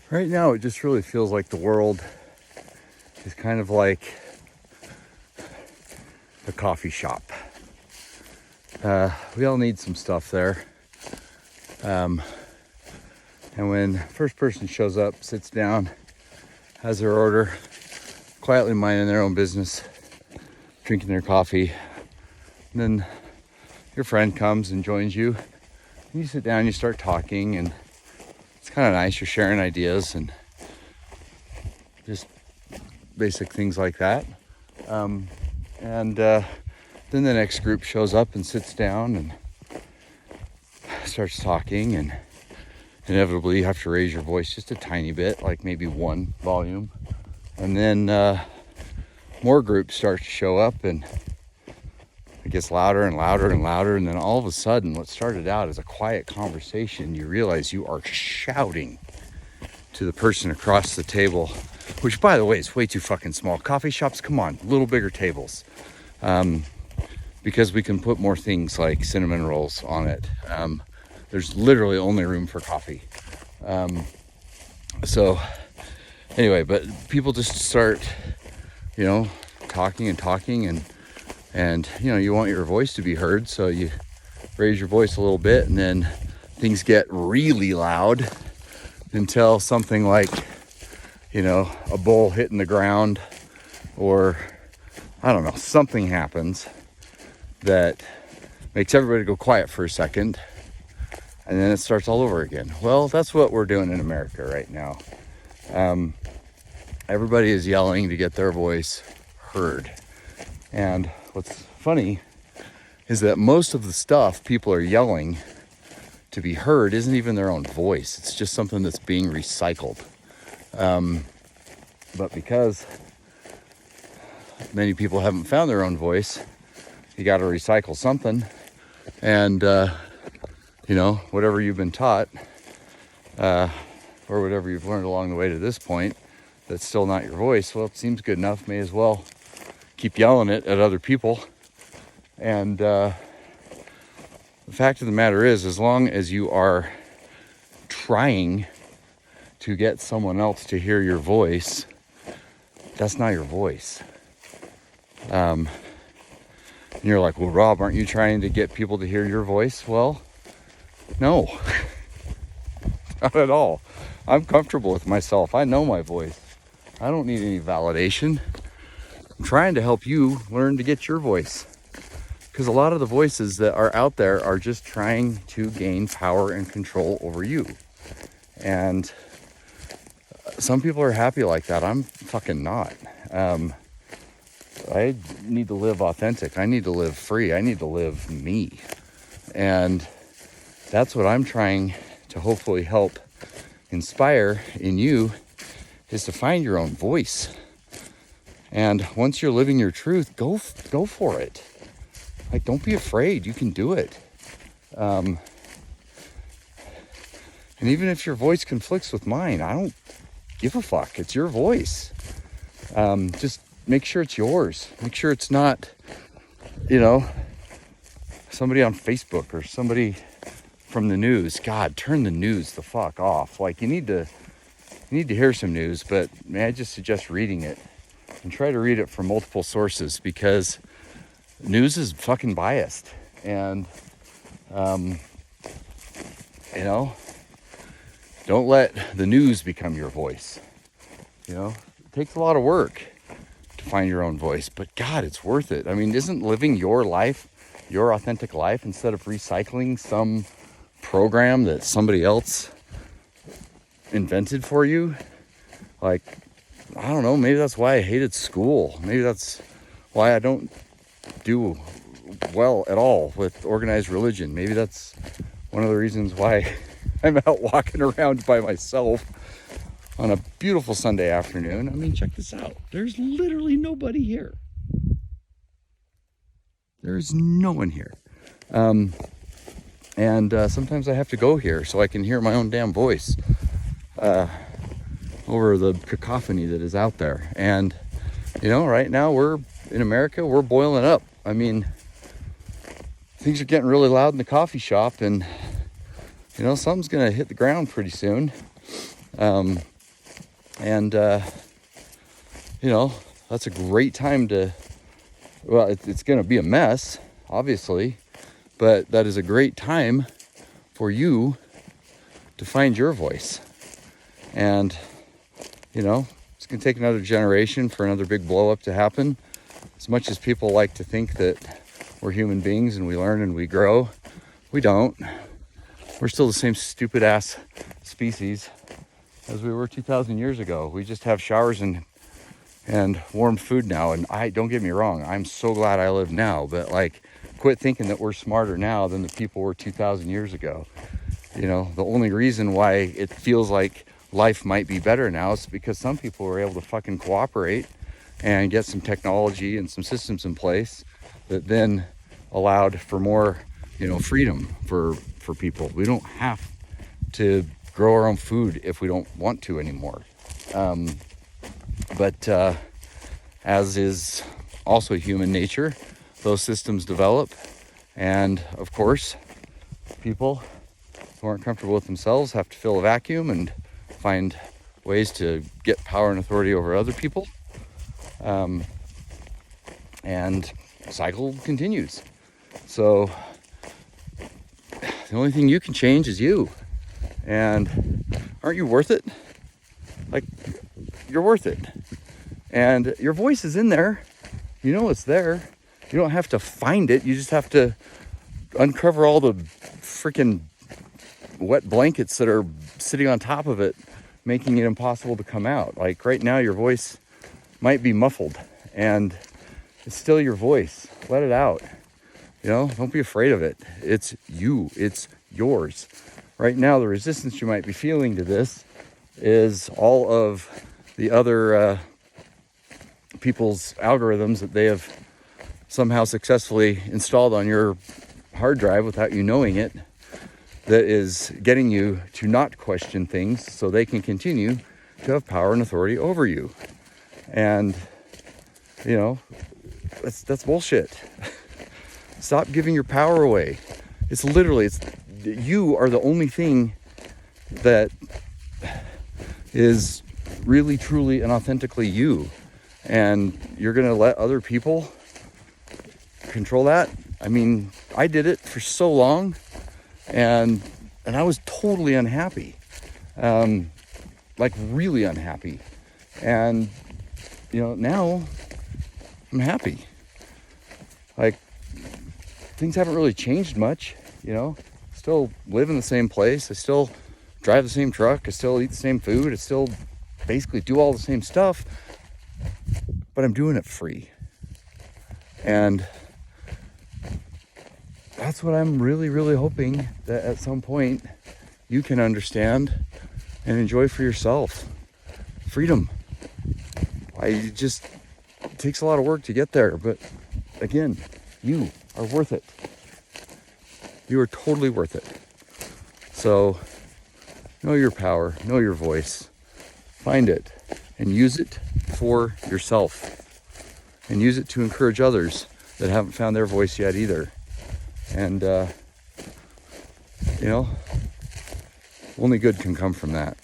Right now, it just really feels like the world is kind of like a coffee shop. We all need some stuff there. And when first person shows up, sits down, has their order, quietly minding their own business, drinking their coffee, and then your friend comes and joins you, and you sit down, you start talking, and it's kind of nice. You're sharing ideas and just basic things like that. Then the next group shows up and sits down and starts talking, and inevitably you have to raise your voice just a tiny bit, like maybe one volume. And then more groups start to show up, and it gets louder and louder and louder. And then all of a sudden, what started out as a quiet conversation, you realize you are shouting to the person across the table, which, by the way, is way too fucking small. Coffee shops, come on, little bigger tables. Because we can put more things like cinnamon rolls on it. There's literally only room for coffee. So anyway, but people just start, talking and you want your voice to be heard, so you raise your voice a little bit, and then things get really loud until something like, a bowl hitting the ground, or I don't know, something happens that makes everybody go quiet for a second, and then it starts all over again. Well, that's what we're doing in America right now. Everybody is yelling to get their voice heard. And what's funny is that most of the stuff people are yelling to be heard isn't even their own voice. It's just something that's being recycled. But because many people haven't found their own voice, you got to recycle something. And, whatever you've been taught, or whatever you've learned along the way to this point, that's still not your voice, well, it seems good enough. May as well keep yelling it at other people. And the fact of the matter is, as long as you are trying to get someone else to hear your voice, that's not your voice. And you're like, well, Rob, aren't you trying to get people to hear your voice? Well, no, not at all. I'm comfortable with myself. I know my voice. I don't need any validation. I'm trying to help you learn to get your voice, because a lot of the voices that are out there are just trying to gain power and control over you. And some people are happy like that. I'm fucking not. I need to live authentic. I need to live free. I need to live me. And that's what I'm trying to hopefully help inspire in you, is to find your own voice. And once you're living your truth, go for it. Like, don't be afraid. You can do it. And even if your voice conflicts with mine, I don't give a fuck. It's your voice. Just make sure it's yours. Make sure it's not, somebody on Facebook or somebody from the news. God, turn the news the fuck off. Like, you need to hear some news, but I just suggest reading it, and try to read it from multiple sources, because news is fucking biased. And, don't let the news become your voice. It takes a lot of work to find your own voice, but God, it's worth it. I mean, isn't living your life, your authentic life, instead of recycling some program that somebody else invented for you? Like, I don't know, maybe that's why I hated school. Maybe that's why I don't do well at all with organized religion. Maybe that's one of the reasons why I'm out walking around by myself on a beautiful Sunday afternoon. I mean, check this out. There's literally nobody here. There's no one here. And sometimes I have to go here so I can hear my own damn voice over the cacophony that is out there. And, right now we're in America, we're boiling up. I mean, things are getting really loud in the coffee shop, and, something's going to hit the ground pretty soon. And, you know, that's a great time to, well, it's going to be a mess, obviously, but that is a great time for you to find your voice. And, you know, it's going to take another generation for another big blow up to happen. As much as people like to think that we're human beings and we learn and we grow, we don't. We're still the same stupid ass species as we were 2,000 years ago. We just have showers and warm food now. And don't get me wrong, I'm so glad I live now, but like, quit thinking that we're smarter now than the people were 2,000 years ago. You know, the only reason why it feels like life might be better now is because some people were able to fucking cooperate and get some technology and some systems in place that then allowed for more, you know, freedom for people. We don't have to grow our own food if we don't want to anymore. But as is also human nature, those systems develop. And of course, people who aren't comfortable with themselves have to fill a vacuum and find ways to get power and authority over other people. And the cycle continues. So the only thing you can change is you. And aren't you worth it? Like, you're worth it. And your voice is in there. You know it's there. You don't have to find it. You just have to uncover all the freaking wet blankets that are sitting on top of it, making it impossible to come out. Like right now, your voice might be muffled and it's still your voice. Let it out. You know, don't be afraid of it. It's you. It's yours. Right now, the resistance you might be feeling to this is all of the other people's algorithms that they have somehow successfully installed on your hard drive without you knowing it, that is getting you to not question things so they can continue to have power and authority over you. And, you know, that's bullshit. Stop giving your power away. It's you are the only thing that is really, truly, and authentically you. And you're going to let other people control that? I mean, I did it for so long, and I was totally unhappy. Like really unhappy. And, you know, now I'm happy. Like, things haven't really changed much, you know. Still live in the same place. I still drive the same truck. I still eat the same food. I still basically do all the same stuff, but I'm doing it free. And that's what I'm really, really hoping that at some point you can understand and enjoy for yourself. Freedom. It takes a lot of work to get there, but again, you are worth it. You are totally worth it. So know your power, know your voice, find it, and use it for yourself. And use it to encourage others that haven't found their voice yet either. And, you know, only good can come from that.